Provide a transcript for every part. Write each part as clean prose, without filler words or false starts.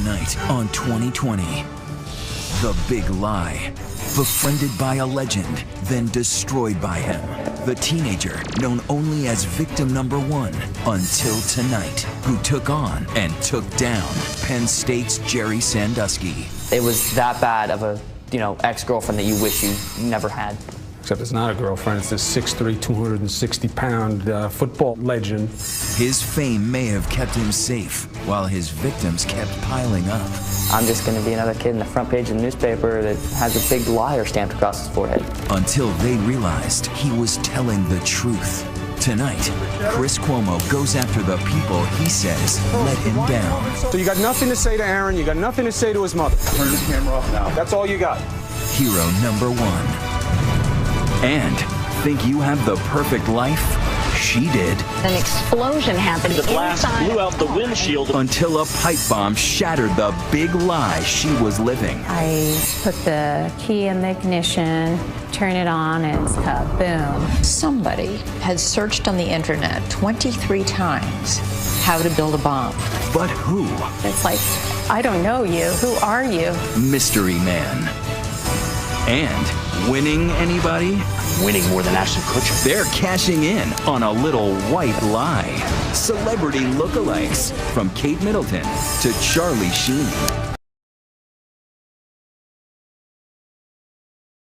tonight on 2020. The Big Lie. Befriended by a legend, then destroyed by him. The teenager known only as victim number one until tonight, who took on and took down Penn State's Jerry Sandusky. It was that bad of a, ex-girlfriend that you wish you never had. Except it's not a girlfriend, it's this 6'3", 260-pound football legend. His fame may have kept him safe, while his victims kept piling up. I'm just going to be another kid in the front page of the newspaper that has a big liar stamped across his forehead. Until they realized he was telling the truth. Tonight, Chris Cuomo goes after the people he says let him down. So you got nothing to say to Aaron, you got nothing to say to his mother. Turn this camera off now. That's all you got. Hero number one. And think you have the perfect life? She did. An explosion happened The blast blew out the windshield. Until a pipe bomb shattered the big lie she was living. I put the key in the ignition, turn it on, and it's kaboom. Somebody has searched on the internet 23 times how to build a bomb. But who? It's like, I don't know you. Who are you? Mystery Man. And winning anybody? Winning more than Ashton Kutcher. They're cashing in on a little white lie. Celebrity lookalikes from Kate Middleton to Charlie Sheen.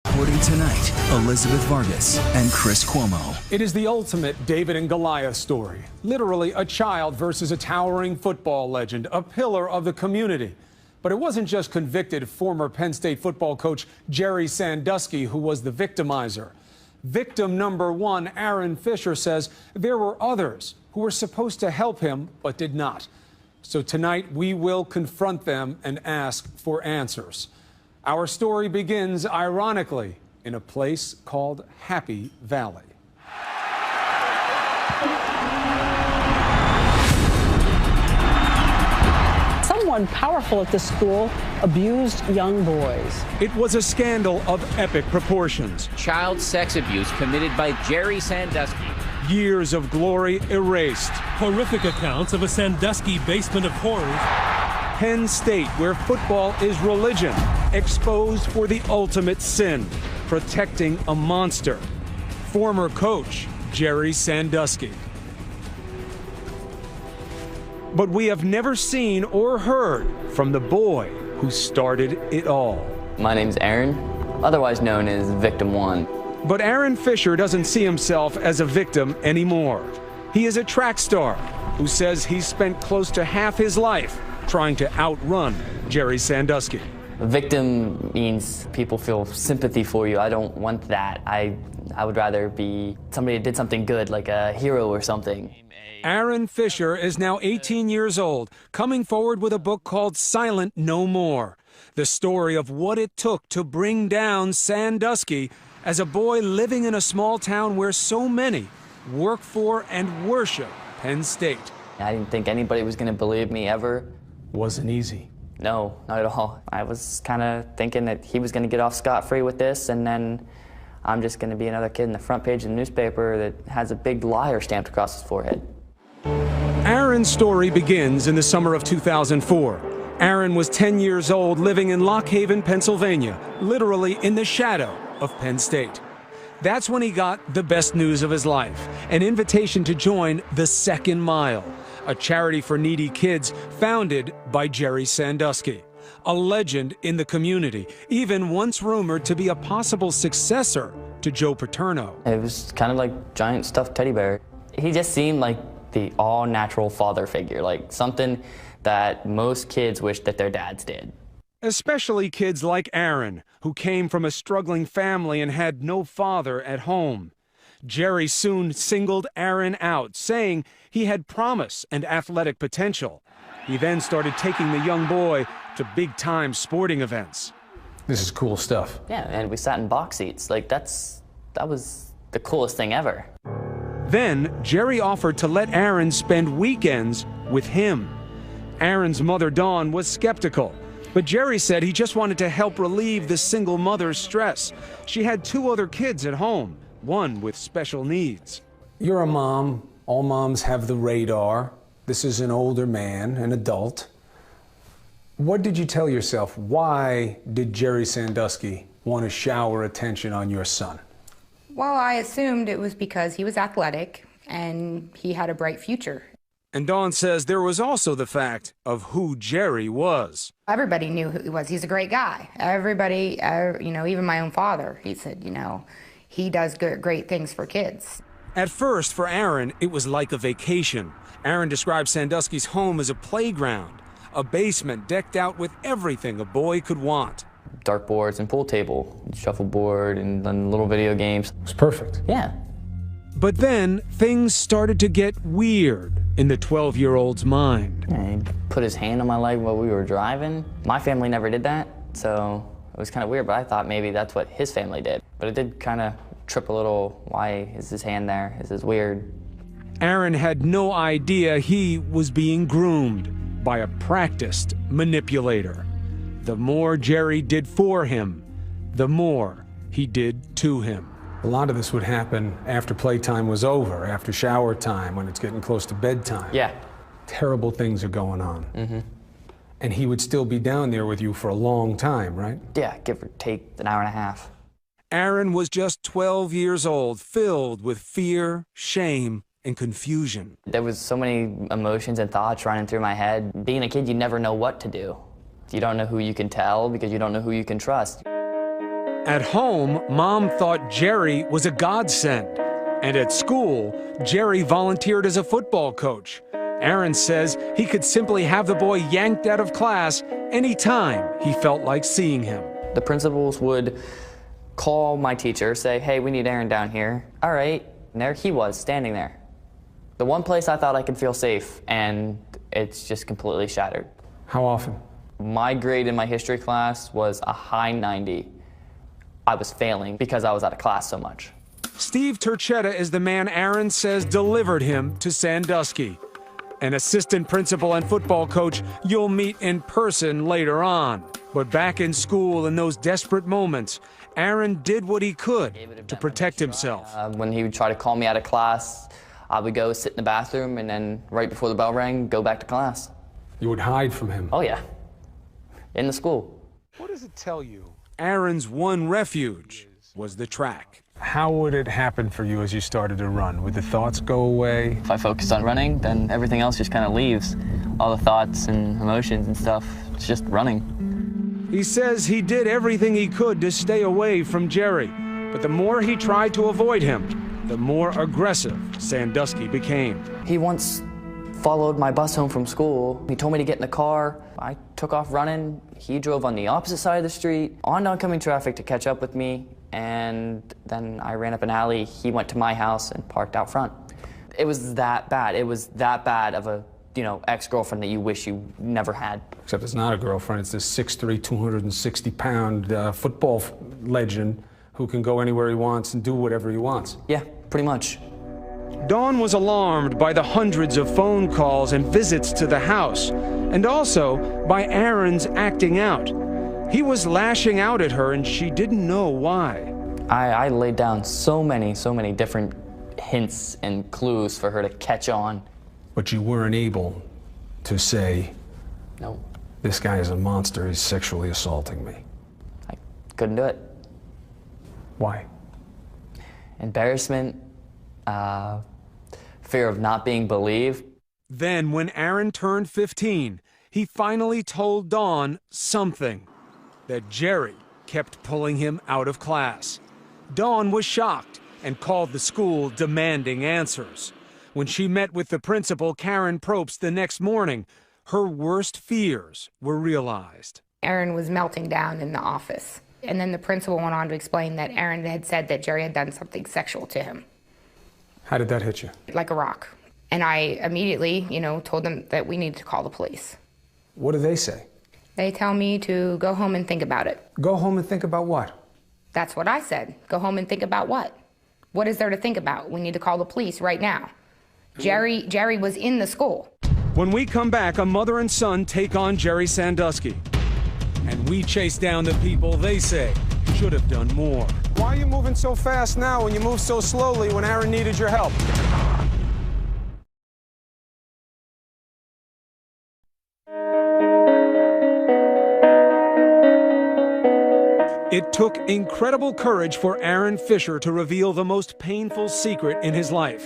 Reporting tonight, Elizabeth Vargas and Chris Cuomo. It is the ultimate David and Goliath story. Literally a child versus a towering football legend, a pillar of the community. But it wasn't just convicted former Penn State football coach Jerry Sandusky who was the victimizer. Victim number one, Aaron Fisher, says there were others who were supposed to help him but did not. So tonight we will confront them and ask for answers. Our story begins, ironically, in a place called Happy Valley. Someone powerful at the school abused young boys. It was a scandal of epic proportions. Child sex abuse committed by Jerry Sandusky. Years of glory erased. Horrific accounts of a Sandusky basement of horrors. Penn State, where football is religion, exposed for the ultimate sin, protecting a monster. Former coach Jerry Sandusky. But we have never seen or heard from the boy who started it all. My name's Aaron, otherwise known as Victim 1. But Aaron Fisher doesn't see himself as a victim anymore. He is a track star who says he spent close to half his life trying to outrun Jerry Sandusky. Victim means people feel sympathy for you. I don't want that. I would rather be somebody that did something good, like a hero or something. Aaron Fisher is now 18 years old, coming forward with a book called Silent No More. The story of what it took to bring down Sandusky as a boy living in a small town where so many work for and worship Penn State. I didn't think anybody was going to believe me ever. Wasn't easy. No, not at all. I was kind of thinking that he was going to get off scot-free with this, and then I'm just going to be another kid in the front page of the newspaper that has a big liar stamped across his forehead. Aaron's story begins in the summer of 2004. Aaron was 10 years old, living in Lock Haven, Pennsylvania, literally in the shadow of Penn State. That's when he got the best news of his life, an invitation to join the Second Mile, a charity for needy kids founded by Jerry Sandusky, a legend in the community, even once rumored to be a possible successor to Joe Paterno. It was kind of like giant stuffed teddy bear. He just seemed like the all-natural father figure, like something that most kids wish that their dads did. Especially kids like Aaron, who came from a struggling family and had no father at home. Jerry soon singled Aaron out, saying he had promise and athletic potential. He then started taking the young boy to big-time sporting events. This is cool stuff. Yeah, and we sat in box seats. Like, that was the coolest thing ever. Then, Jerry offered to let Aaron spend weekends with him. Aaron's mother, Dawn, was skeptical, but Jerry said he just wanted to help relieve the single mother's stress. She had 2 other kids at home, one with special needs. You're a mom. All moms have the radar. This is an older man, an adult. What did you tell yourself? Why did Jerry Sandusky want to shower attention on your son? Well, I assumed it was because he was athletic and he had a bright future. And Dawn says there was also the fact of who Jerry was. Everybody knew who he was. He's a great guy. Everybody, you know, even my own father, he said, you know, he does great things for kids. At first, for Aaron, it was like a vacation. Aaron described Sandusky's home as a playground, a basement decked out with everything a boy could want. Dartboards and pool table, shuffleboard, and then little video games. It was perfect. Yeah. But then, things started to get weird in the 12-year-old's mind. He put his hand on my leg while we were driving. My family never did that, so it was kind of weird, but I thought maybe that's what his family did. But it did kind of trip a little. Why is his hand there? This is weird. Aaron had no idea he was being groomed by a practiced manipulator. The more Jerry did for him, the more he did to him. A lot of this would happen after playtime was over, after shower time, when it's getting close to bedtime. Yeah. Terrible things are going on. Mm-hmm. And he would still be down there with you for a long time, right? Yeah, give or take an hour and a half. Aaron was just 12 years old, filled with fear, shame, and confusion. There was so many emotions and thoughts running through my head. Being a kid, you never know what to do. You don't know who you can tell because you don't know who you can trust. At home, Mom thought Jerry was a godsend. And at school, Jerry volunteered as a football coach. Aaron says he could simply have the boy yanked out of class anytime he felt like seeing him. The principals would call my teacher, say, hey, we need Aaron down here. All right, and there he was, standing there. The one place I thought I could feel safe, and it's just completely shattered. How often? My grade in my history class was a high 90. I was failing because I was out of class so much. Steve Turchetta is the man Aaron says delivered him to Sandusky. An assistant principal and football coach you'll meet in person later on. But back in school in those desperate moments, Aaron did what he could to protect himself. When he would try to call me out of class, I would go sit in the bathroom and then right before the bell rang, go back to class. You would hide from him? Oh yeah, in the school. What does it tell you? Aaron's one refuge was the track. How would it happen for you as you started to run? Would the thoughts go away? If I focused on running, then everything else just kind of leaves. All the thoughts and emotions and stuff, it's just running. He says he did everything he could to stay away from Jerry, but the more he tried to avoid him, the more aggressive Sandusky became. He once followed my bus home from school. He told me to get in the car. I took off running. He drove on the opposite side of the street, on oncoming traffic to catch up with me, and then I ran up an alley. He went to my house and parked out front. It was that bad. It was that bad of a, ex-girlfriend that you wish you never had. Except it's not a girlfriend. It's this 6'3", 260-pound football legend who can go anywhere he wants and do whatever he wants. Yeah, pretty much. Dawn was alarmed by the hundreds of phone calls and visits to the house, and also by Aaron's acting out. He was lashing out at her, and she didn't know why. I laid down so many different hints and clues for her to catch on. But you weren't able to say, no, this guy is a monster, he's sexually assaulting me. I couldn't do it. Why? Embarrassment, fear of not being believed. Then, when Aaron turned 15, he finally told Dawn something, that Jerry kept pulling him out of class. Dawn was shocked and called the school demanding answers. When she met with the principal, Karen Probst, the next morning, her worst fears were realized. Aaron was melting down in the office. And then the principal went on to explain that Aaron had said that Jerry had done something sexual to him. How did that hit you? Like a rock. And I immediately, told them that we needed to call the police. What do they say? They tell me to go home and think about it. Go home and think about what? That's what I said. Go home and think about what? What is there to think about? We need to call the police right now. Jerry was in the school. When we come back, a mother and son take on Jerry Sandusky. And we chase down the people they say should have done more. Why are you moving so fast now when you moved so slowly when Aaron needed your help? It took incredible courage for Aaron Fisher to reveal the most painful secret in his life,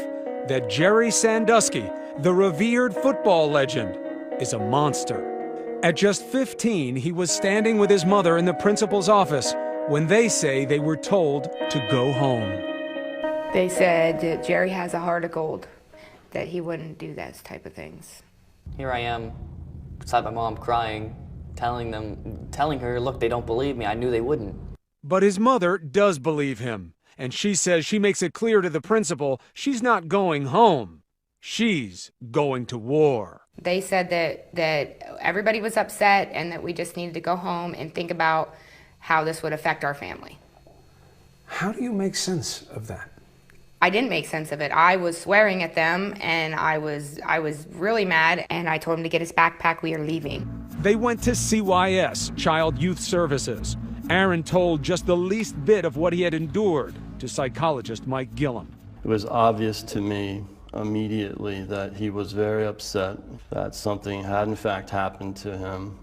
that Jerry Sandusky, the revered football legend, is a monster. At just 15, he was standing with his mother in the principal's office when they say they were told to go home. They said that Jerry has a heart of gold, that he wouldn't do those type of things. Here I am, beside my mom crying, telling her, look, they don't believe me. I knew they wouldn't. But his mother does believe him, and she says she makes it clear to the principal she's not going home. She's going to war. They said that everybody was upset and that we just needed to go home and think about how this would affect our family. How do you make sense of that? I didn't make sense of it. I was swearing at them, and I was really mad, and I told him to get his backpack. We are leaving. They went to CYS, Child Youth Services. Aaron told just the least bit of what he had endured to psychologist Mike Gillum. It was obvious to me immediately that he was very upset that something had in fact happened to him.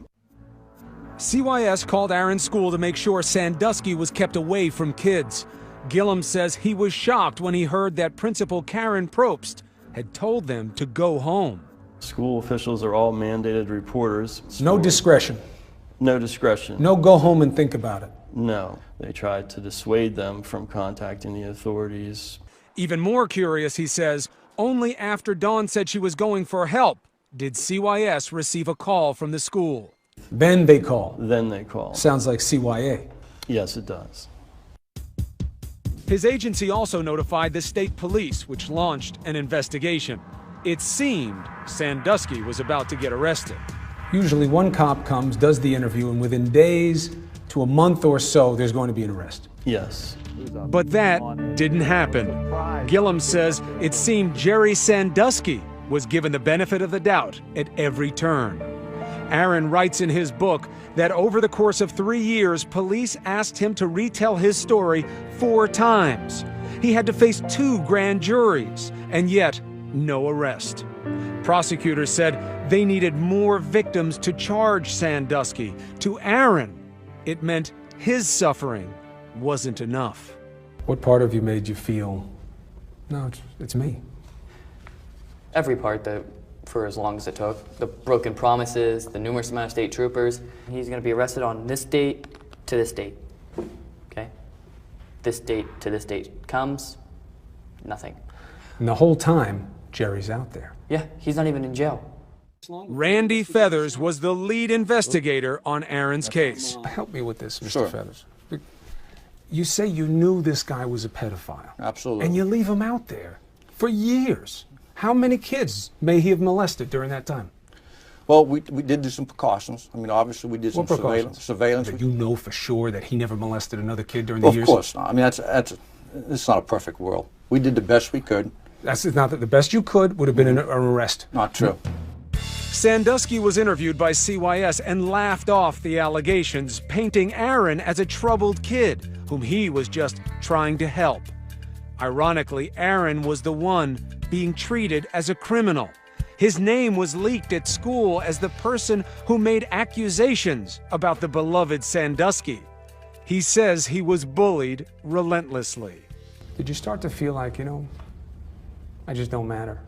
CYS called Aaron's school to make sure Sandusky was kept away from kids. Gillum says he was shocked when he heard that Principal Karen Probst had told them to go home. School officials are all mandated reporters. No discretion. No discretion. No go home and think about it. No. They tried to dissuade them from contacting the authorities. Even more curious, he says, only after Dawn said she was going for help did CYS receive a call from the school. Then they call. Then they call. Sounds like CYA. Yes, it does. His agency also notified the state police, which launched an investigation. It seemed Sandusky was about to get arrested. Usually one cop comes, does the interview, and within days to a month or so, there's going to be an arrest. Yes. But that didn't happen. Gillum says it seemed Jerry Sandusky was given the benefit of the doubt at every turn. Aaron writes in his book that over the course of 3 years, police asked him to retell his story 4 times. He had to face 2 grand juries, and yet no arrest. Prosecutors said they needed more victims to charge Sandusky. To Aaron, it meant his suffering wasn't enough. What part of you made you feel, no, it's me? Every part that, for as long as it took. The broken promises, the numerous amount of state troopers. He's going to be arrested on this date to this date. Okay? This date to this date comes, nothing. And the whole time, Jerry's out there. Yeah, he's not even in jail. Randy Feathers was the lead investigator on Aaron's case. Help me with this, Mr. Sure. Feathers. You say you knew this guy was a pedophile. Absolutely. And you leave him out there for years. How many kids may he have molested during that time? Well, we did do some precautions. I mean, obviously we did some surveillance. But you know for sure that he never molested another kid during the years? Of course not. I mean, it's not a perfect world. We did the best we could. That's not that the best you could would have been an arrest. Not true. Sandusky was interviewed by CYS and laughed off the allegations, painting Aaron as a troubled kid whom he was just trying to help. Ironically, Aaron was the one being treated as a criminal. His name was leaked at school as the person who made accusations about the beloved Sandusky. He says he was bullied relentlessly. Did you start to feel like, I just don't matter?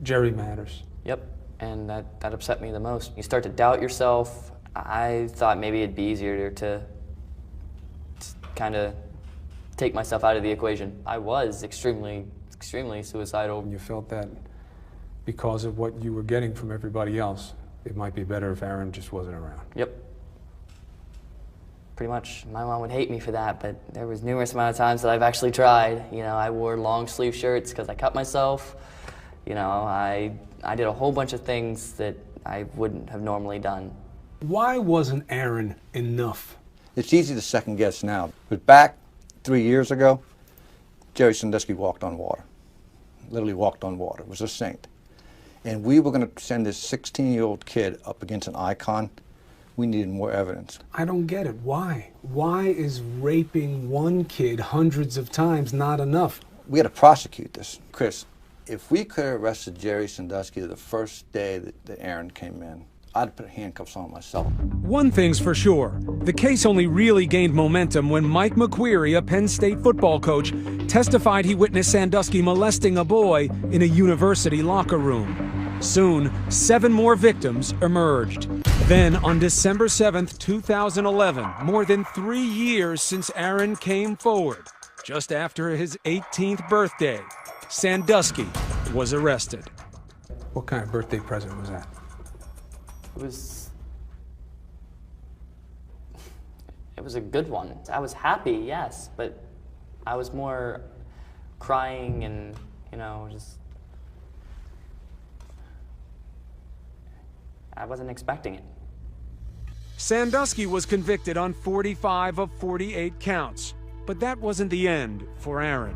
Jerry matters. Yep, and that upset me the most. You start to doubt yourself. I thought maybe it'd be easier to kind of take myself out of the equation. I was extremely suicidal. You felt that because of what you were getting from everybody else, it might be better if Aaron just wasn't around. Yep. Pretty much. My mom would hate me for that, but there was numerous amount of times that I've actually tried. I wore long sleeve shirts because I cut myself. I did a whole bunch of things that I wouldn't have normally done. Why wasn't Aaron enough? It's easy to second guess now, but back 3 years ago, Jerry Sandusky walked on water. Literally walked on water. Was a saint. And we were going to send this 16-year-old kid up against an icon. We needed more evidence. I don't get it. Why? Why is raping one kid hundreds of times not enough? We had to prosecute this. Chris, if we could have arrested Jerry Sandusky the first day that Aaron came in, I'd put handcuffs on myself. One thing's for sure, the case only really gained momentum when Mike McQueary, a Penn State football coach, testified he witnessed Sandusky molesting a boy in a university locker room. Soon, 7 more victims emerged. Then, on December 7th, 2011, more than 3 years since Aaron came forward, just after his 18th birthday, Sandusky was arrested. What kind of birthday present was that? It was a good one. I was happy, yes, but I was more crying and, just... I wasn't expecting it. Sandusky was convicted on 45 of 48 counts, but that wasn't the end for Aaron.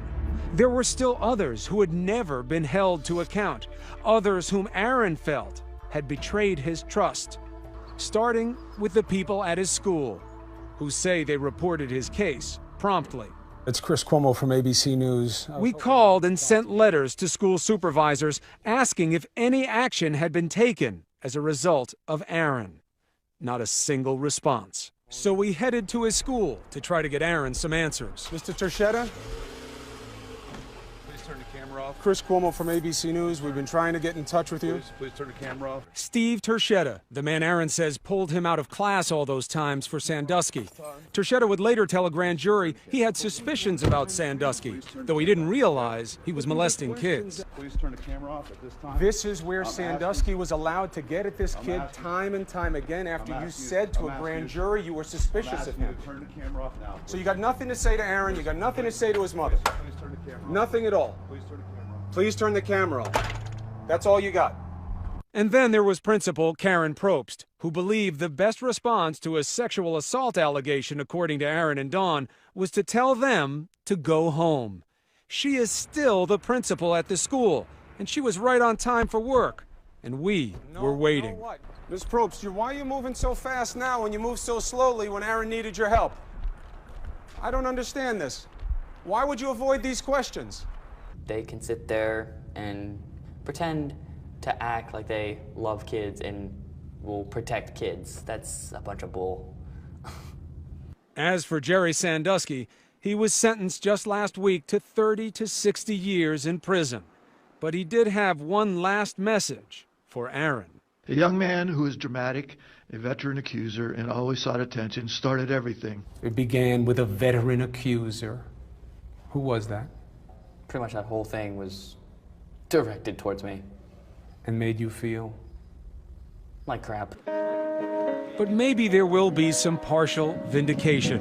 There were still others who had never been held to account, others whom Aaron felt had betrayed his trust, starting with the people at his school, who say they reported his case promptly. It's Chris Cuomo from ABC News. We called and sent letters to school supervisors asking if any action had been taken as a result of Aaron. Not a single response. So we headed to his school to try to get Aaron some answers. Mr. Tershetta? Turn the camera off. Chris Cuomo from ABC News. We've been trying to get in touch with you. Please turn the camera off. Steve Tershetta, the man Aaron says pulled him out of class all those times for Sandusky. Tershetta would later tell a grand jury he had suspicions about Sandusky, though he didn't realize he was molesting kids. Please turn the camera off at this time. This is where Sandusky was allowed to get at this kid time and time again after you said to a grand jury you were suspicious of him. Turn the camera off now. So you got nothing to say to Aaron, you got nothing to say to his mother. Please turn the camera off. Nothing at all. Please turn the camera off. Please turn the camera off. That's all you got. And then there was Principal Karen Probst, who believed the best response to a sexual assault allegation, according to Aaron and Dawn, was to tell them to go home. She is still the principal at the school, and she was right on time for work, and we were waiting. Ms. Probst, why are you moving so fast now when you moved so slowly when Aaron needed your help? I don't understand this. Why would you avoid these questions? They can sit there and pretend to act like they love kids and will protect kids. That's a bunch of bull. As for Jerry Sandusky, he was sentenced just last week to 30 to 60 years in prison. But he did have one last message for Aaron. A young man who is dramatic, a veteran accuser, and always sought attention, started everything. It began with a veteran accuser. Who was that? Pretty much that whole thing was directed towards me. And made you feel? Like crap. But maybe there will be some partial vindication.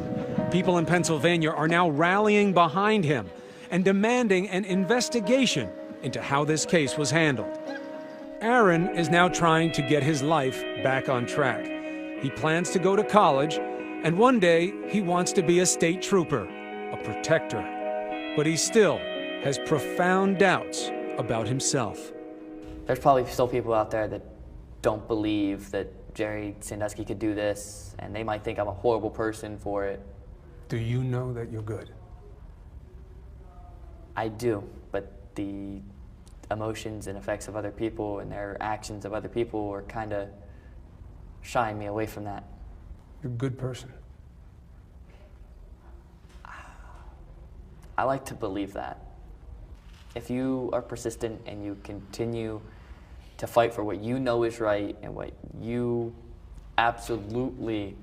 People in Pennsylvania are now rallying behind him and demanding an investigation into how this case was handled. Aaron is now trying to get his life back on track. He plans to go to college, and one day he wants to be a state trooper, a protector. But he still has profound doubts about himself. There's probably still people out there that don't believe that Jerry Sandusky could do this, and they might think I'm a horrible person for it. Do you know that you're good? I do, but the emotions and effects of other people and their actions of other people are kind of shying me away from that. You're a good person. I like to believe that. If you are persistent and you continue to fight for what you know is right and what you absolutely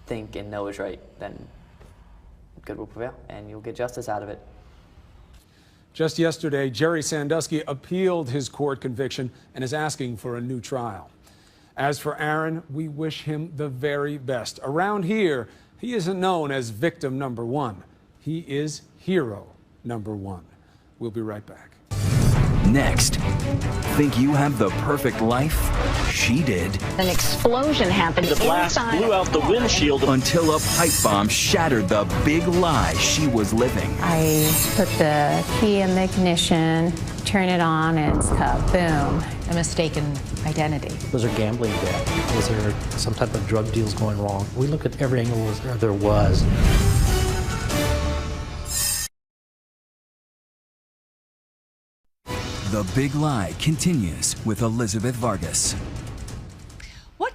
think and know is right, then good will prevail and you'll get justice out of it. Just yesterday, Jerry Sandusky appealed his court conviction and is asking for a new trial. As for Aaron, we wish him the very best. Around here, he isn't known as victim number one. He is hero number one. We'll be right back. Next, think you have the perfect life? She did. An explosion happened The blast inside. blew out the windshield Until a pipe bomb shattered the big lie she was living. I put the key in the ignition, turn it on, and it's kaboom. A mistaken identity. Was there gambling debt? Was there some type of drug deals going wrong? We look at every angle there was. The Big Lie continues with Elizabeth Vargas.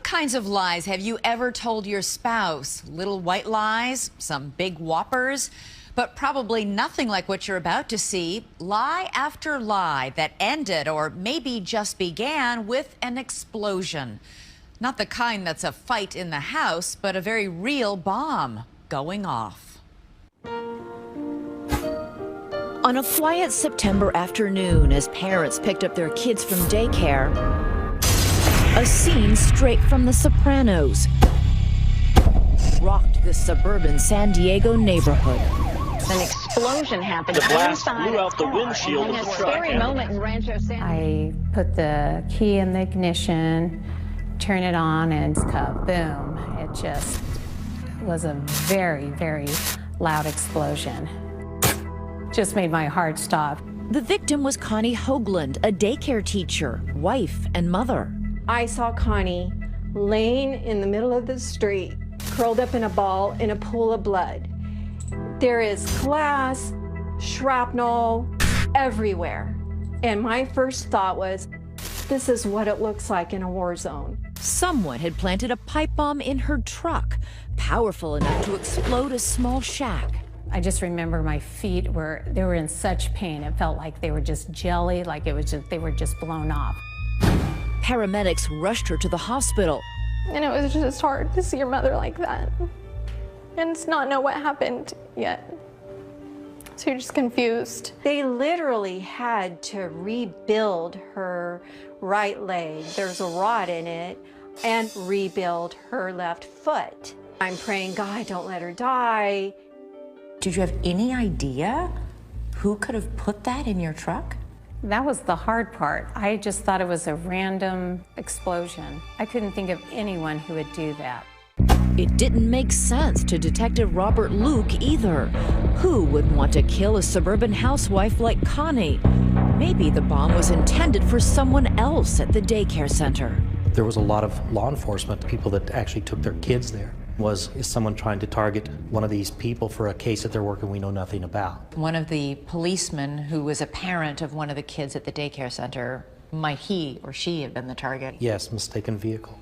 kinds of lies have you ever told your spouse? Little white lies, some big whoppers, but probably nothing like what you're about to see. Lie after lie that ended or maybe just began with an explosion. Not the kind that's a fight in the house, but a very real bomb going off. On a quiet September afternoon, as parents picked up their kids from daycare, a scene straight from The Sopranos rocked this suburban San Diego neighborhood. An explosion happened. The blast blew out the windshield of the truck. Scary moment in Rancho San. I put the key in the ignition, turn it on, and kaboom. It just was a very, very loud explosion. Just made my heart stop. The victim was Connie Hoagland, a daycare teacher, wife, and mother. I saw Connie laying in the middle of the street, curled up in a ball in a pool of blood. There is glass, shrapnel, everywhere. And my first thought was, this is what it looks like in a war zone. Someone had planted a pipe bomb in her truck, powerful enough to explode a small shack. I just remember my feet they were in such pain. It felt like they were just jelly, like they were just blown off. Paramedics rushed her to the hospital. And it was just hard to see your mother like that and to not know what happened yet. So you're just confused. They literally had to rebuild her right leg. There's a rod in it, and rebuild her left foot. I'm praying, God, don't let her die. Did you have any idea who could have put that in your truck? That was the hard part. I just thought it was a random explosion. I couldn't think of anyone who would do that. It didn't make sense to Detective Robert Luke either. Who would want to kill a suburban housewife like Connie? Maybe the bomb was intended for someone else at the daycare center. There was a lot of law enforcement people that actually took their kids there. Is someone trying to target one of these people for a case that they're working we know nothing about? One of the policemen who was a parent of one of the kids at the daycare center, might he or she have been the target? Yes, mistaken vehicle.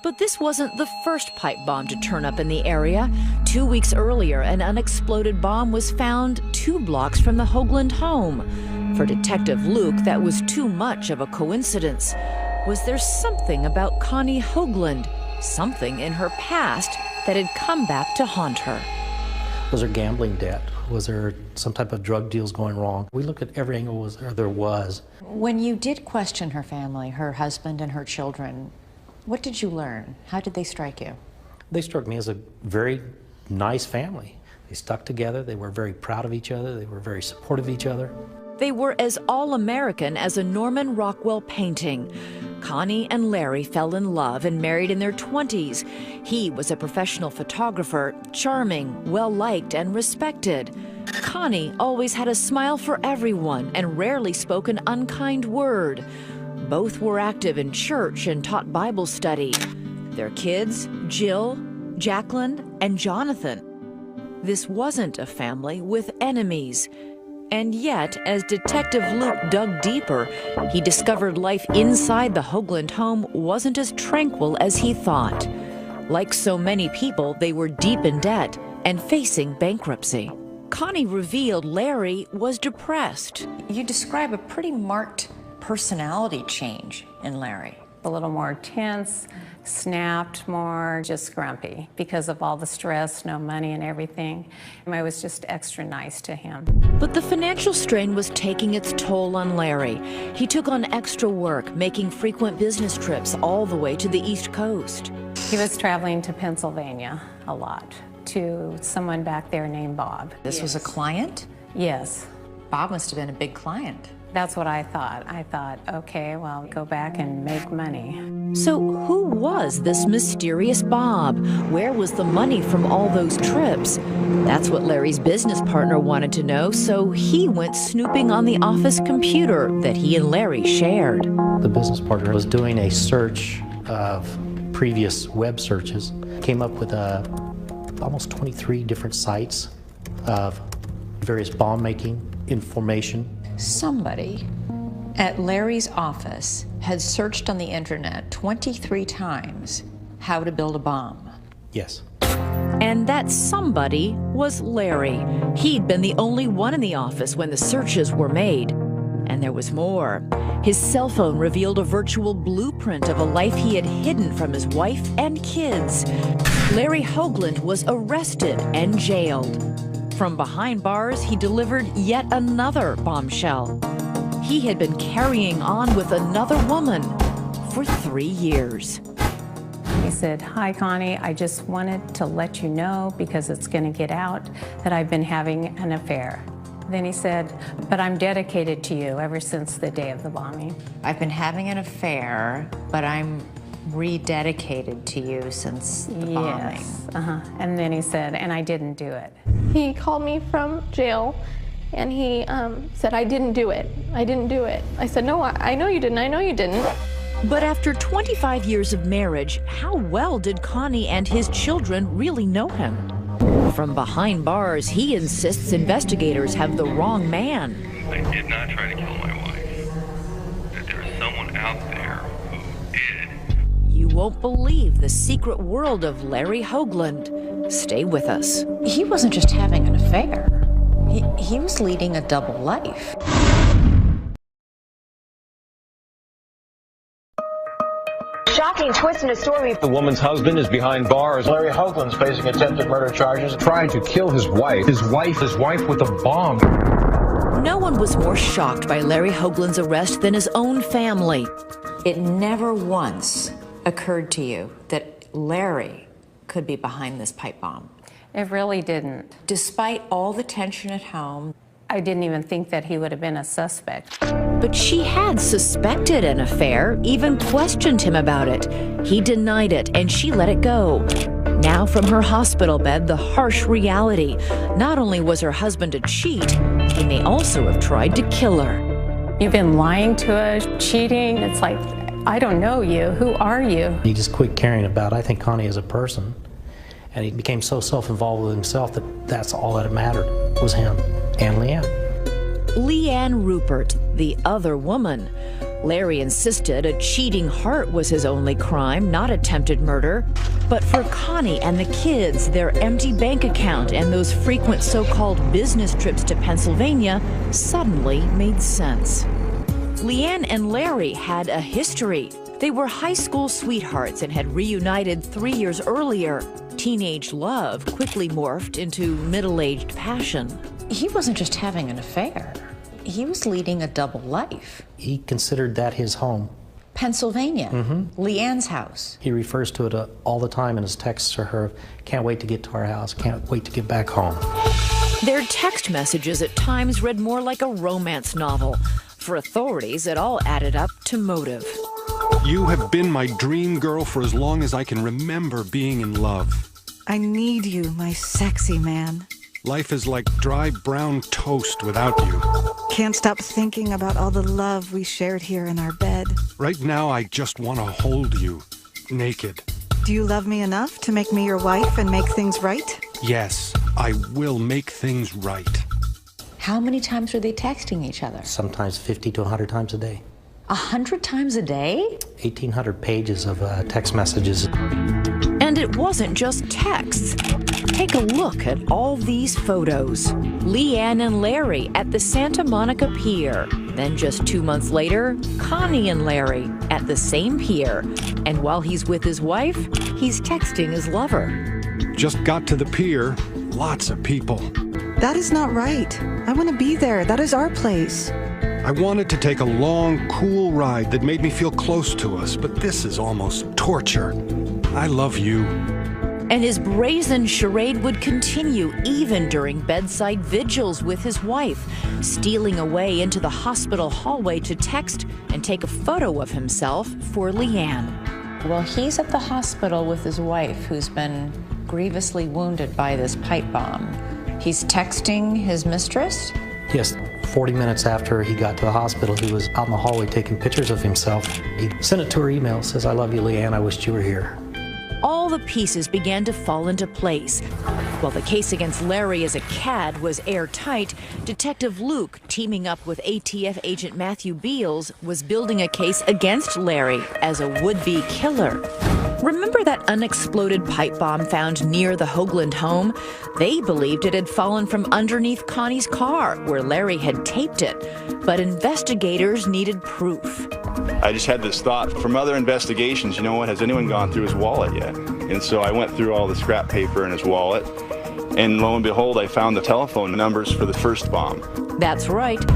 But this wasn't the first pipe bomb to turn up in the area. 2 weeks earlier, an unexploded bomb was found 2 blocks from the Hoagland home. For Detective Luke, that was too much of a coincidence. Was there something about Connie Hoagland, something in her past that had come back to haunt her? Was there gambling debt? Was there some type of drug deals going wrong? We looked at every angle there was. When you did question her family, her husband and her children, what did you learn? How did they strike you? They struck me as a very nice family. They stuck together. They were very proud of each other. They were very supportive of each other. They were as all-American as a Norman Rockwell painting. Connie and Larry fell in love and married in their 20s. He was a professional photographer, charming, well-liked, and respected. Connie always had a smile for everyone and rarely spoke an unkind word. Both were active in church and taught Bible study. Their kids, Jill, Jacqueline, and Jonathan. This wasn't a family with enemies. And yet, as Detective Luke dug deeper, he discovered life inside the Hoagland home wasn't as tranquil as he thought. Like so many people, they were deep in debt and facing bankruptcy. Connie revealed Larry was depressed. You describe a pretty marked personality change in Larry. A little more tense, snapped more, just grumpy because of all the stress, no money and everything. I was just extra nice to him. But the financial strain was taking its toll on Larry. He took on extra work, making frequent business trips all the way to the East Coast. He was traveling to Pennsylvania a lot, to someone back there named Bob. This was a client? Yes. Bob must have been a big client. That's what I thought. I thought, okay, well, go back and make money. So who was this mysterious Bob? Where was the money from all those trips? That's what Larry's business partner wanted to know, so he went snooping on the office computer that he and Larry shared. The business partner was doing a search of previous web searches, came up with almost 23 different sites of various bomb-making information. Somebody at Larry's office had searched on the internet 23 times how to build a bomb. Yes. And that somebody was Larry. He'd been the only one in the office when the searches were made. And there was more. His cell phone revealed a virtual blueprint of a life he had hidden from his wife and kids. Larry Hoagland was arrested and jailed. From behind bars, he delivered yet another bombshell. He had been carrying on with another woman for 3 years. He said, "Hi, Connie, I just wanted to let you know, because it's going to get out, that I've been having an affair." Then he said, "But I'm dedicated to you ever since the day of the bombing." I've been having an affair, but I'm rededicated to you since the bombing. Yes. And then he said, "And I didn't do it." He called me from jail and he said, "I didn't do it. I didn't do it." I said, "No, I know you didn't. I know you didn't." But after 25 years of marriage, how well did Connie and his children really know him? From behind bars, he insists investigators have the wrong man. I did not try to kill my wife. That there is someone out there who did. You won't believe the secret world of Larry Hoagland. Stay with us. He wasn't just having an affair. He was leading a double life. Shocking twist in a story. The woman's husband is behind bars. Larry Hoagland's facing attempted murder charges, trying to kill his wife. His wife with a bomb. No one was more shocked by Larry Hoagland's arrest than his own family. It never once occurred to you that Larry could be behind this pipe bomb. It really didn't. Despite all the tension at home, I didn't even think that he would have been a suspect. But she had suspected an affair, even questioned him about it. He denied it, and she let it go. Now from her hospital bed, the harsh reality. Not only was her husband a cheat, he may also have tried to kill her. You've been lying to us, cheating. It's like, I don't know you. Who are you? He just quit caring about, I think, Connie as a person. And he became so self-involved with himself that that's all that mattered, was him and Leanne. Leanne Rupert, the other woman. Larry insisted a cheating heart was his only crime, not attempted murder. But for Connie and the kids, their empty bank account and those frequent so-called business trips to Pennsylvania suddenly made sense. Leanne and Larry had a history. They were high school sweethearts and had reunited 3 years earlier. Teenage love quickly morphed into middle-aged passion. he wasn't just having an affair. He was leading a double life. He considered that his home. Pennsylvania, Leanne's house. He refers to it all the time in his texts to her. Can't wait to get to our house. Can't wait to get back home. Their text messages at times read more like a romance novel. For authorities, it all added up to motive. You have been my dream girl for as long as I can remember being in love. I need you, my sexy man. Life is like dry brown toast without you. Can't stop thinking about all the love we shared here in our bed. Right now, I just want to hold you, naked. Do you love me enough to make me your wife and make things right? Yes, I will make things right. How many times were they texting each other? Sometimes 50 to 100 times a day. 100 times a day? 1,800 pages of text messages. And it wasn't just texts. Take a look at all these photos. Leanne and Larry at the Santa Monica Pier. Then just 2 months later, Connie and Larry at the same pier. And while he's with his wife, he's texting his lover. Just got to the pier, lots of people. That is not right. I want to be there. That is our place. I wanted to take a long, cool ride that made me feel close to us, but this is almost torture. I love you. And his brazen charade would continue even during bedside vigils with his wife, stealing away into the hospital hallway to text and take a photo of himself for Leanne. Well, he's at the hospital with his wife, who's been grievously wounded by this pipe bomb. He's texting his mistress? Yes, 40 minutes after he got to the hospital, he was out in the hallway taking pictures of himself. He sent it to her email, says, "I love you, Leanne, I wished you were here." All the pieces began to fall into place. While the case against Larry as a cad was airtight, Detective Luke, teaming up with ATF agent Matthew Beals, was building a case against Larry as a would-be killer. Remember that unexploded pipe bomb found near the Hoagland home? They believed it had fallen from underneath Connie's car, where Larry had taped it. But investigators needed proof. I just had this thought from other investigations, has anyone gone through his wallet yet? And so I went through all the scrap paper in his wallet, and lo and behold, I found the telephone numbers for the first bomb. That's right.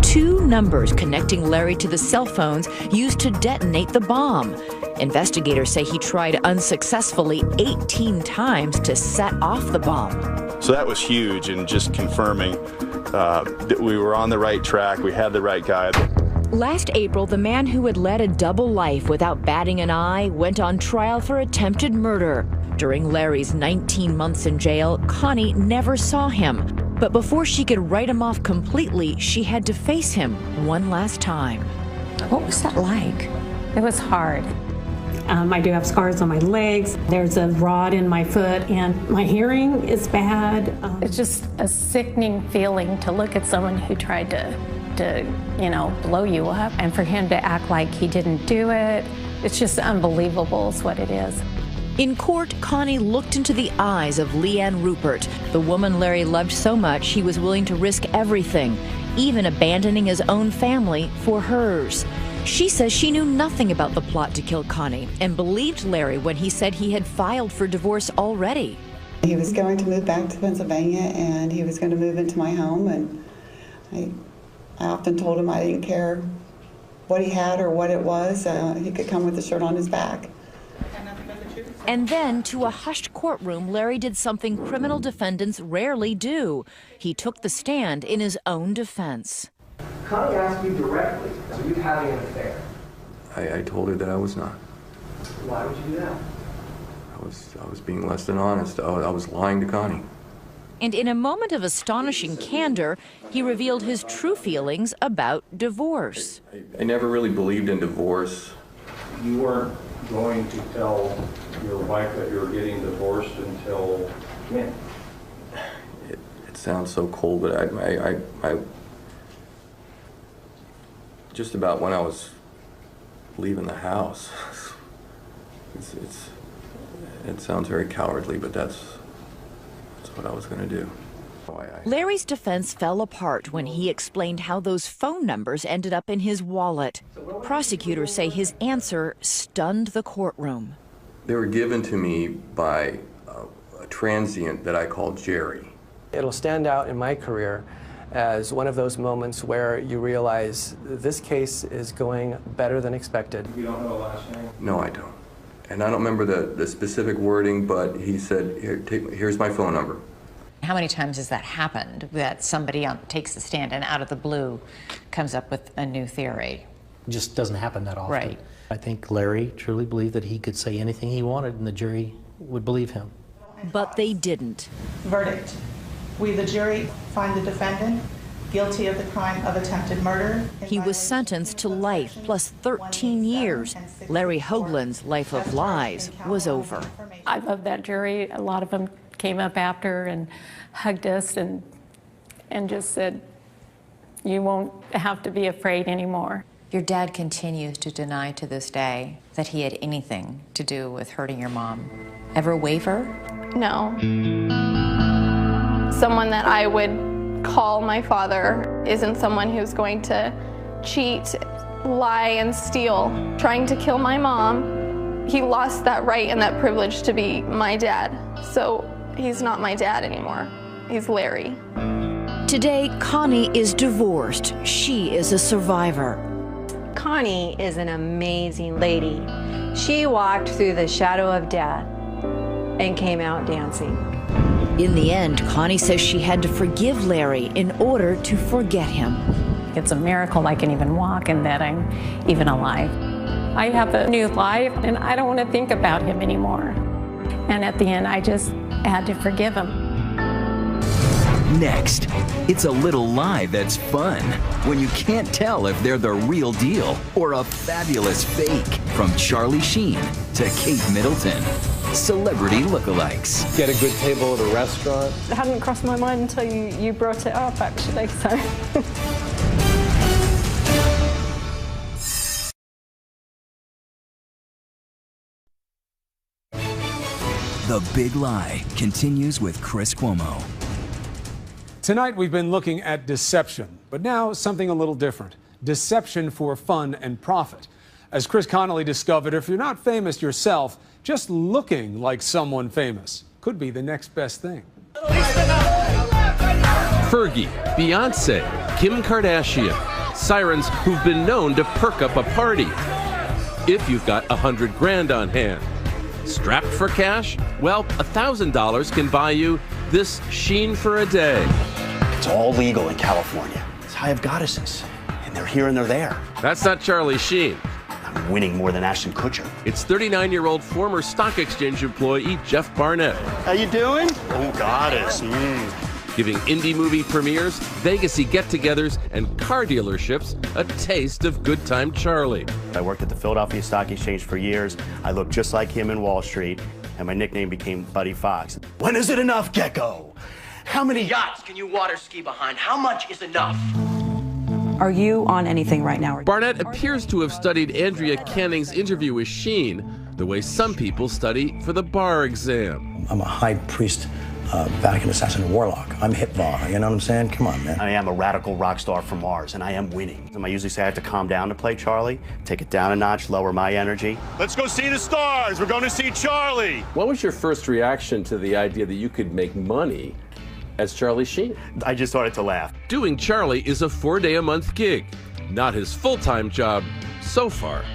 2 numbers connecting Larry to the cell phones used to detonate the bomb. Investigators say he tried unsuccessfully 18 times to set off the bomb. So that was huge, and just confirming that we were on the right track, we had the right guy. Last April, the man who had led a double life without batting an eye went on trial for attempted murder. During Larry's 19 months in jail, Connie never saw him. But before she could write him off completely, she had to face him one last time. What was that like? It was hard. I do have scars on my legs. There's a rod in my foot, and my hearing is bad. It's just a sickening feeling to look at someone who tried to blow you up, and for him to act like he didn't do it. It's just unbelievable is what it is. In court, Connie looked into the eyes of Leanne Rupert, the woman Larry loved so much he was willing to risk everything, even abandoning his own family for hers. She says she knew nothing about the plot to kill Connie and believed Larry when he said he had filed for divorce already. He was going to move back to Pennsylvania, and he was going to move into my home, and I often told him I didn't care what he had or what it was. He could come with a shirt on his back. And then, to a hushed courtroom, Larry did something criminal defendants rarely do. He took the stand in his own defense. Connie asked me directly, are you having an affair? I told her that I was not. Why would you do that? I was being less than honest. I was lying to Connie. And in a moment of astonishing candor, he revealed his true feelings about divorce. I never really believed in divorce. You weren't going to tell your wife that you were getting divorced until when? It sounds so cold, but I just about when I was leaving the house. It sounds very cowardly, but that's what I was going to do. Larry's defense fell apart when he explained how those phone numbers ended up in his wallet. Prosecutors say his answer stunned the courtroom. They were given to me by a transient that I called Jerry. It'll stand out in my career as one of those moments where you realize this case is going better than expected. You don't know the last name? No, I don't. And I don't remember the specific wording, but he said, here's my phone number. How many times has that happened, that somebody takes the stand and out of the blue comes up with a new theory? It just doesn't happen that often. Right. I think Larry truly believed that he could say anything he wanted and the jury would believe him. But they didn't. Verdict. We, the jury, find the defendant guilty of the crime of attempted murder. He was sentenced to life plus 13 years. Larry Hoagland's life of lies was over. I love that jury. A lot of them came up after and hugged us and just said, you won't have to be afraid anymore. Your dad continues to deny to this day that he had anything to do with hurting your mom. Ever waver? No. Someone that I would call my father isn't someone who's going to cheat, lie, and steal. Trying to kill my mom, he lost that right and that privilege to be my dad. So he's not my dad anymore. He's Larry. Today, Connie is divorced. She is a survivor. Connie is an amazing lady. She walked through the shadow of death and came out dancing. In the end, Connie says she had to forgive Larry in order to forget him. It's a miracle I can even walk and that I'm even alive. I have a new life and I don't want to think about him anymore. And at the end, I just had to forgive him. Next, it's a little lie that's fun when you can't tell if they're the real deal or a fabulous fake. From Charlie Sheen to Kate Middleton. Celebrity lookalikes. Get a good table at a restaurant. It hadn't crossed my mind until you brought it up, actually, so. The Big Lie continues with Chris Cuomo. Tonight we've been looking at deception, but now something a little different. Deception for fun and profit. As Chris Connolly discovered, if you're not famous yourself, just looking like someone famous could be the next best thing. Fergie, Beyonce, Kim Kardashian, sirens who've been known to perk up a party. If you've got $100 grand on hand. Strapped for cash? Well, $1,000 can buy you this sheen for a day. It's all legal in California. It's high of goddesses, and they're here and they're there. That's not Charlie Sheen. I'm winning more than Ashton Kutcher. It's 39-year-old former stock exchange employee Jeff Barnett. How you doing? Oh, goddess. Giving indie movie premieres, Vegas-y get-togethers, and car dealerships a taste of good time Charlie. I worked at the Philadelphia Stock Exchange for years. I looked just like him in Wall Street, and my nickname became Buddy Fox. When is it enough, Gecko? How many yachts can you water ski behind? How much is enough? Are you on anything right now? Barnett appears to have studied Andrea Canning's interview with Sheen the way some people study for the bar exam. I'm a high priest, Vatican assassin warlock. I'm Hitler, you know what I'm saying? Come on, man. I am a radical rock star from Mars, and I am winning. I usually say I have to calm down to play Charlie, take it down a notch, lower my energy. Let's go see the stars. We're going to see Charlie. What was your first reaction to the idea that you could make money as Charlie Sheen? I just started to laugh. Doing Charlie is a 4-day-a-month gig, not his full-time job so far.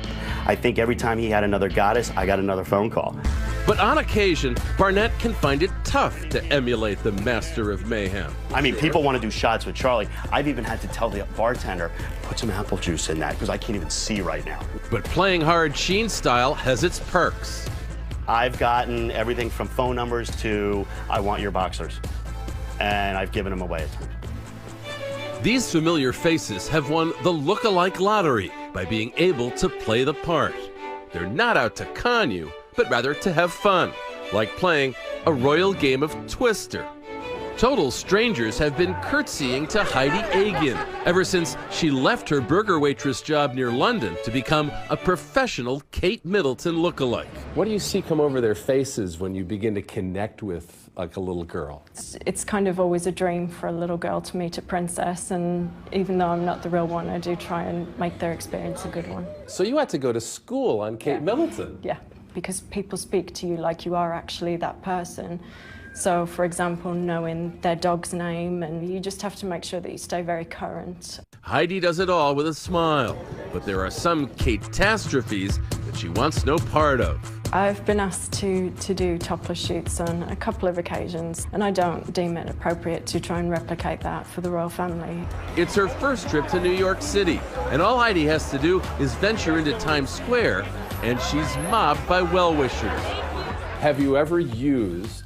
I think every time he had another goddess, I got another phone call. But on occasion, Barnett can find it tough to emulate the master of mayhem. I mean, people want to do shots with Charlie. I've even had to tell the bartender, put some apple juice in that, because I can't even see right now. But playing hard Sheen style has its perks. I've gotten everything from phone numbers to I want your boxers. And I've given them away at times. These familiar faces have won the look-alike lottery by being able to play the part. They're not out to con you, but rather to have fun, like playing a royal game of Twister. Total strangers have been curtsying to Heidi Agin ever since she left her burger waitress job near London to become a professional Kate Middleton lookalike. What do you see come over their faces when you begin to connect with like a little girl? It's kind of always a dream for a little girl to meet a princess, and even though I'm not the real one, I do try and make their experience a good one. So you had to go to school on Kate Middleton? Yeah, because people speak to you like you are actually that person. So, for example, knowing their dog's name, and you just have to make sure that you stay very current. Heidi does it all with a smile, but there are some catastrophes that she wants no part of. I've been asked to do topless shoots on a couple of occasions, and I don't deem it appropriate to try and replicate that for the royal family. It's her first trip to New York City, and all Heidi has to do is venture into Times Square, and she's mobbed by well-wishers. Have you ever used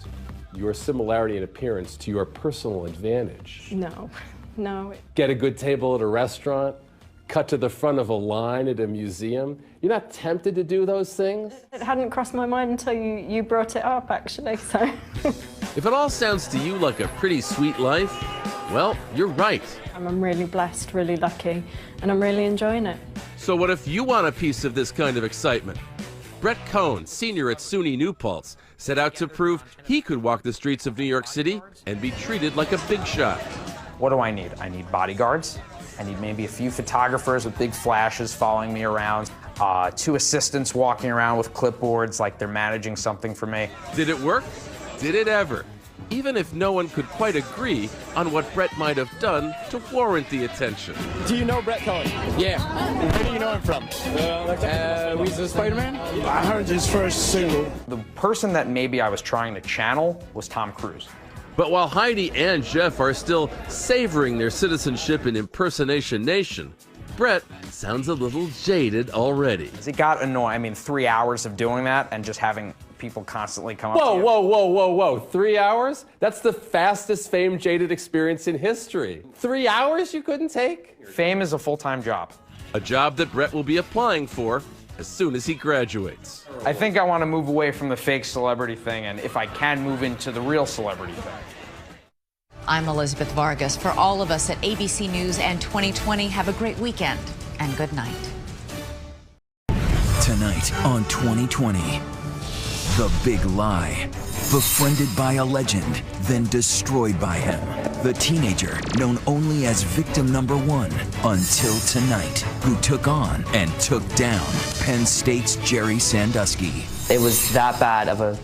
your similarity in appearance to your personal advantage? No, no. Get a good table at a restaurant, cut to the front of a line at a museum. You're not tempted to do those things? It hadn't crossed my mind until you brought it up, actually, so. If it all sounds to you like a pretty sweet life, well, you're right. I'm really blessed, really lucky, and I'm really enjoying it. So what if you want a piece of this kind of excitement? Brett Cohn, senior at SUNY New Paltz, set out to prove he could walk the streets of New York City and be treated like a big shot. What do I need? I need bodyguards. I need maybe a few photographers with big flashes following me around. 2 assistants walking around with clipboards like they're managing something for me. Did it work? Did it ever? Even if no one could quite agree on what Brett might have done to warrant the attention. Do you know Brett Cohen? Yeah. Where do you know him from? He's the Spider-Man? I heard his first single. The person that maybe I was trying to channel was Tom Cruise. But while Heidi and Jeff are still savoring their citizenship in Impersonation Nation, Brett sounds a little jaded already. It got annoying. I mean, 3 hours of doing that and just having people constantly come up to you. Whoa. 3 hours? That's the fastest fame jaded experience in history. 3 hours you couldn't take? Fame is a full-time job. A job that Brett will be applying for as soon as he graduates. I think I want to move away from the fake celebrity thing, and if I can, move into the real celebrity thing. I'm Elizabeth Vargas. For all of us at ABC News and 2020, have a great weekend and good night. Tonight on 2020, The Big Lie. befriended by a legend, then destroyed by him. The teenager known only as victim number one until tonight, who took on and took down Penn State's Jerry Sandusky. It was that bad of a,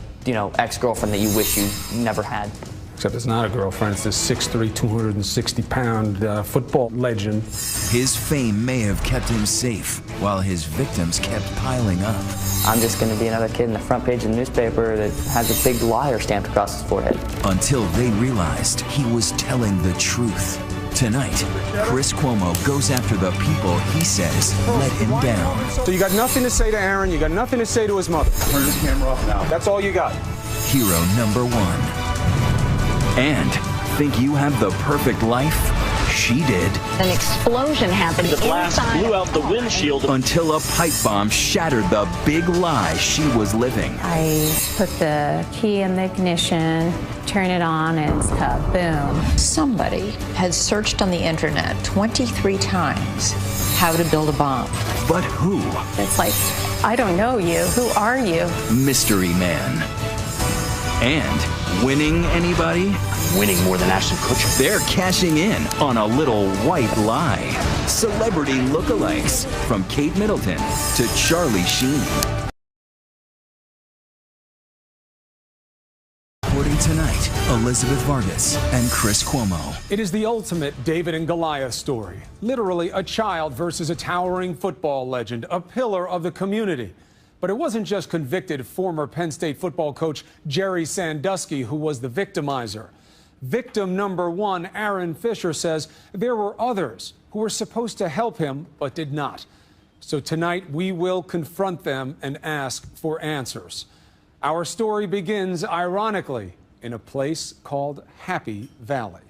ex-girlfriend that you wish you never had. Except it's not a girlfriend, it's this 6'3", 260-pound football legend. His fame may have kept him safe, while his victims kept piling up. I'm just going to be another kid in the front page of the newspaper that has a big liar stamped across his forehead. Until they realized he was telling the truth. Tonight, Chris Cuomo goes after the people he says let him down. So you got nothing to say to Aaron, you got nothing to say to his mother. Turn this camera off now. That's all you got. Hero number one. And think you have the perfect life? She did. An explosion happened The blast inside. blew out the windshield. Until a pipe bomb shattered the big lie she was living. I put the key in the ignition, turn it on, and it's kaboom. Somebody has searched on the internet 23 times how to build a bomb. But who? It's like, I don't know you. Who are you? Mystery Man. And winning anybody? Winning more than Ashton Kutcher. They're cashing in on a little white lie. Celebrity lookalikes from Kate Middleton to Charlie Sheen. Reporting tonight, Elizabeth Vargas and Chris Cuomo. It is the ultimate David and Goliath story. Literally a child versus a towering football legend, a pillar of the community. But it wasn't just convicted former Penn State football coach Jerry Sandusky who was the victimizer. Victim number one, Aaron Fisher, says there were others who were supposed to help him but did not. So tonight we will confront them and ask for answers. Our story begins, ironically, in a place called Happy Valley.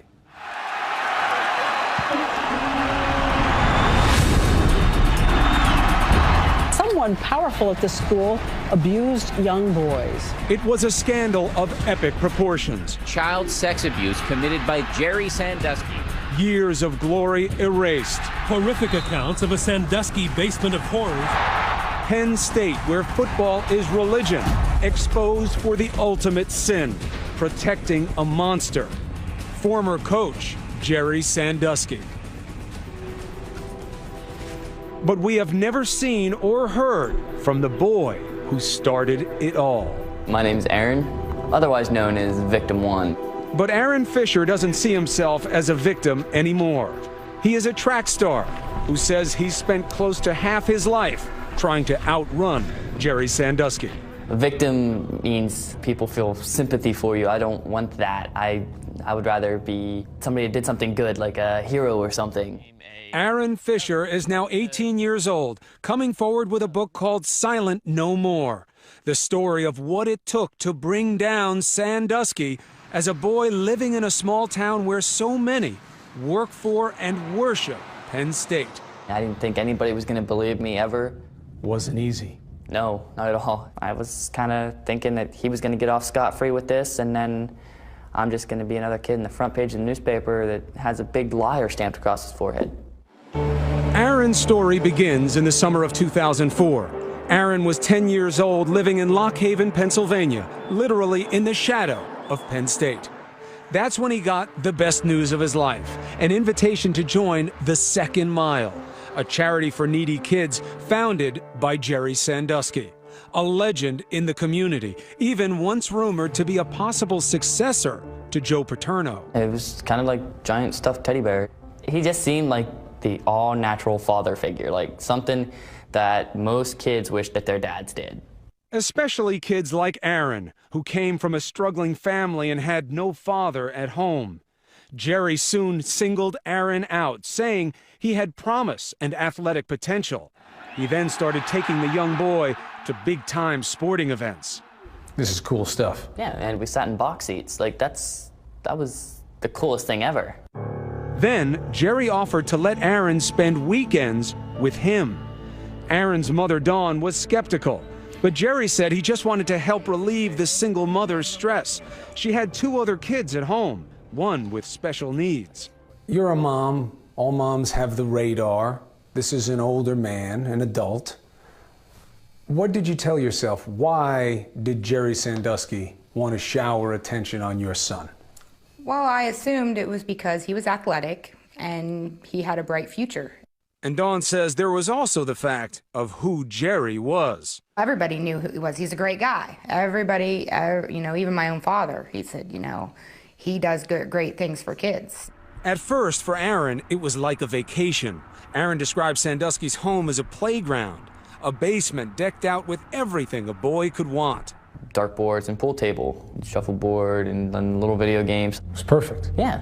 Someone powerful at the school abused young boys. It was a scandal of epic proportions. Child sex abuse committed by Jerry Sandusky. Years of glory erased. Horrific accounts of a Sandusky basement of horrors. Penn State, where football is religion, exposed for the ultimate sin, protecting a monster. Former coach Jerry Sandusky. But we have never seen or heard from the boy who started it all. My name's Aaron, otherwise known as Victim 1. But Aaron Fisher doesn't see himself as a victim anymore. He is a track star who says he's spent close to half his life trying to outrun Jerry Sandusky. A victim means people feel sympathy for you. I don't want that. I would rather be somebody that did something good, like a hero or something. Aaron Fisher is now 18 years old, coming forward with a book called Silent No More, the story of what it took to bring down Sandusky as a boy living in a small town where so many work for and worship Penn State. I didn't think anybody was going to believe me ever. Wasn't easy. No, not at all. I was kind of thinking that he was going to get off scot-free with this, and then I'm just going to be another kid in the front page of the newspaper that has a big liar stamped across his forehead. Aaron's story begins in the summer of 2004. Aaron was 10 years old, living in Lock Haven, Pennsylvania, literally in the shadow of Penn State. That's when he got the best news of his life, an invitation to join the Second Mile, a charity for needy kids founded by Jerry Sandusky, a legend in the community, even once rumored to be a possible successor to Joe Paterno. It was kind of like giant stuffed teddy bear. He just seemed like the all-natural father figure, like something that most kids wish that their dads did. Especially kids like Aaron, who came from a struggling family and had no father at home. Jerry soon singled Aaron out, saying he had promise and athletic potential. He then started taking the young boy to big-time sporting events. This is cool stuff. Yeah, and we sat in box seats. Like, that was the coolest thing ever. Then, Jerry offered to let Aaron spend weekends with him. Aaron's mother, Dawn, was skeptical, but Jerry said he just wanted to help relieve the single mother's stress. She had 2 other kids at home, one with special needs. You're a mom. All moms have the radar. This is an older man, an adult. What did you tell yourself? Why did Jerry Sandusky want to shower attention on your son? Well, I assumed it was because he was athletic and he had a bright future. And Dawn says there was also the fact of who Jerry was. Everybody knew who he was. He's a great guy. Everybody, you know, even my own father, he said, you know, he does great things for kids. At first, for Aaron, it was like a vacation. Aaron described Sandusky's home as a playground, a basement decked out with everything a boy could want. Dartboards and pool table, shuffleboard and little video games. It was perfect. Yeah.